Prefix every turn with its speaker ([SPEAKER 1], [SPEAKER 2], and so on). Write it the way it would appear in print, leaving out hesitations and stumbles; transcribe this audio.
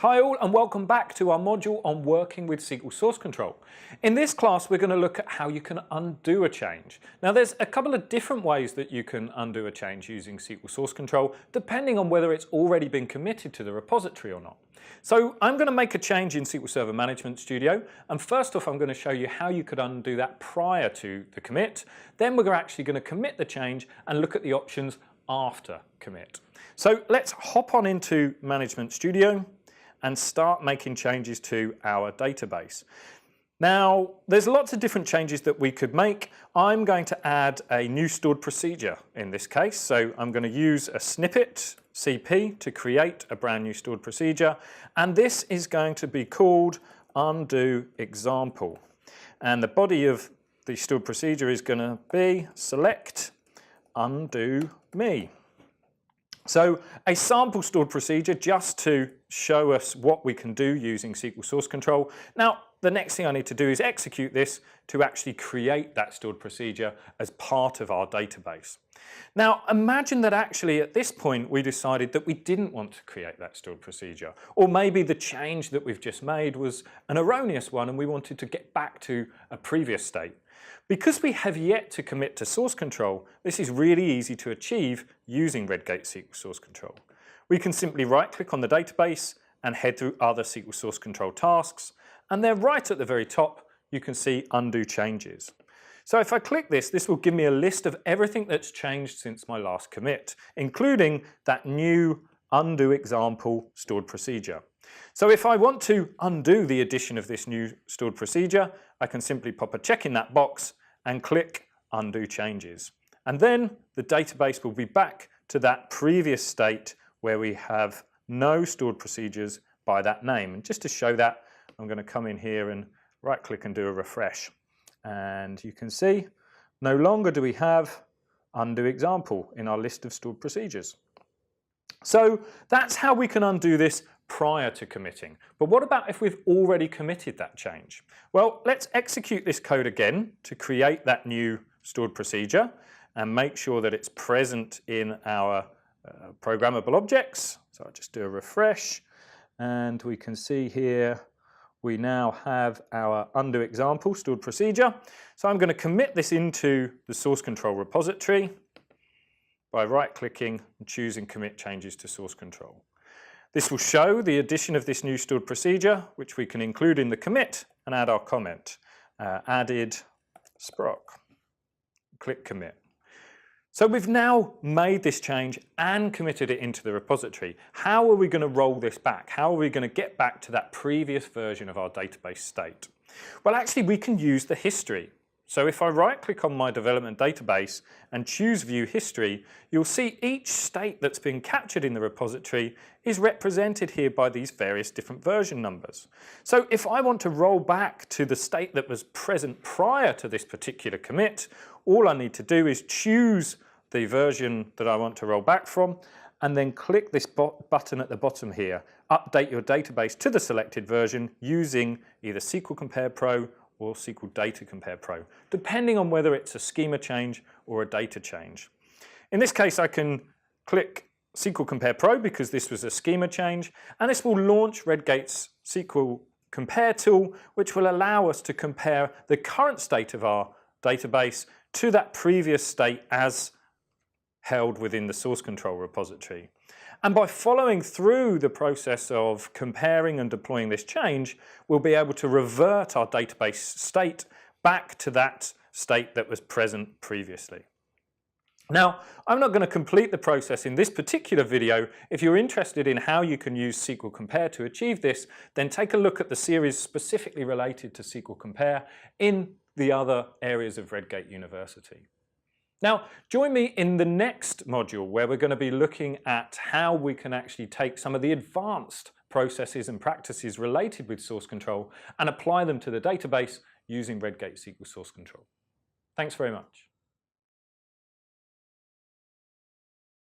[SPEAKER 1] Hi all and welcome back to our module on working with SQL source control. In this class we're going to look at how you can undo a change. Now there's a couple of different ways that you can undo a change using SQL source control depending on whether it's already been committed to the repository or not. So I'm going to make a change in SQL Server Management Studio, and first off I'm going to show you how you could undo that prior to the commit. Then we're actually going to commit the change and look at the options after commit. So let's hop on into Management Studio and start making changes to our database. Now, there's lots of different changes that we could make. I'm going to add a new stored procedure in this case. So I'm going to use a snippet CP to create a brand new stored procedure. And this is going to be called undo example. And the body of the stored procedure is going to be select undo me. So a sample stored procedure just to show us what we can do using SQL source control. Now, the next thing I need to do is execute this to actually create that stored procedure as part of our database. Now, imagine that actually at this point we decided that we didn't want to create that stored procedure, or maybe the change that we've just made was an erroneous one and we wanted to get back to a previous state. Because we have yet to commit to source control, this is really easy to achieve using Redgate SQL source control. We can simply right-click on the database and head through other SQL source control tasks, and then right at the very top you can see undo changes. So if I click this, this will give me a list of everything that's changed since my last commit, including that new undo example stored procedure. So if I want to undo the addition of this new stored procedure, I can simply pop a check in that box and click undo changes. And then the database will be back to that previous state where we have no stored procedures by that name. And just to show that, I'm going to come in here and right click and do a refresh. And you can see no longer do we have undo example in our list of stored procedures. So that's how we can undo this prior to committing. But what about if we've already committed that change? Well, let's execute this code again to create that new stored procedure and make sure that it's present in our programmable objects. So I'll just do a refresh and we can see here we now have our undo example stored procedure. So I'm going to commit this into the source control repository by right-clicking and choosing commit changes to source control. This will show the addition of this new stored procedure, which we can include in the commit and add our comment. Added sproc. Click commit. So we've now made this change and committed it into the repository. How are we going to roll this back? How are we going to get back to that previous version of our database state? Well, actually, we can use the history. So if I right-click on my development database and choose View History, you'll see each state that's been captured in the repository is represented here by these various different version numbers. So if I want to roll back to the state that was present prior to this particular commit, all I need to do is choose the version that I want to roll back from and then click this button at the bottom here, update your database to the selected version using either SQL Compare Pro or SQL Data Compare Pro, depending on whether it's a schema change or a data change. In this case, I can click SQL Compare Pro because this was a schema change, and this will launch Redgate's SQL Compare tool, which will allow us to compare the current state of our database to that previous state as held within the source control repository. And by following through the process of comparing and deploying this change, we'll be able to revert our database state back to that state that was present previously. Now, I'm not going to complete the process in this particular video. If you're interested in how you can use SQL Compare to achieve this, then take a look at the series specifically related to SQL Compare in the other areas of Redgate University. Now, join me in the next module where we're going to be looking at how we can actually take some of the advanced processes and practices related with source control and apply them to the database using Redgate SQL source control. Thanks very much.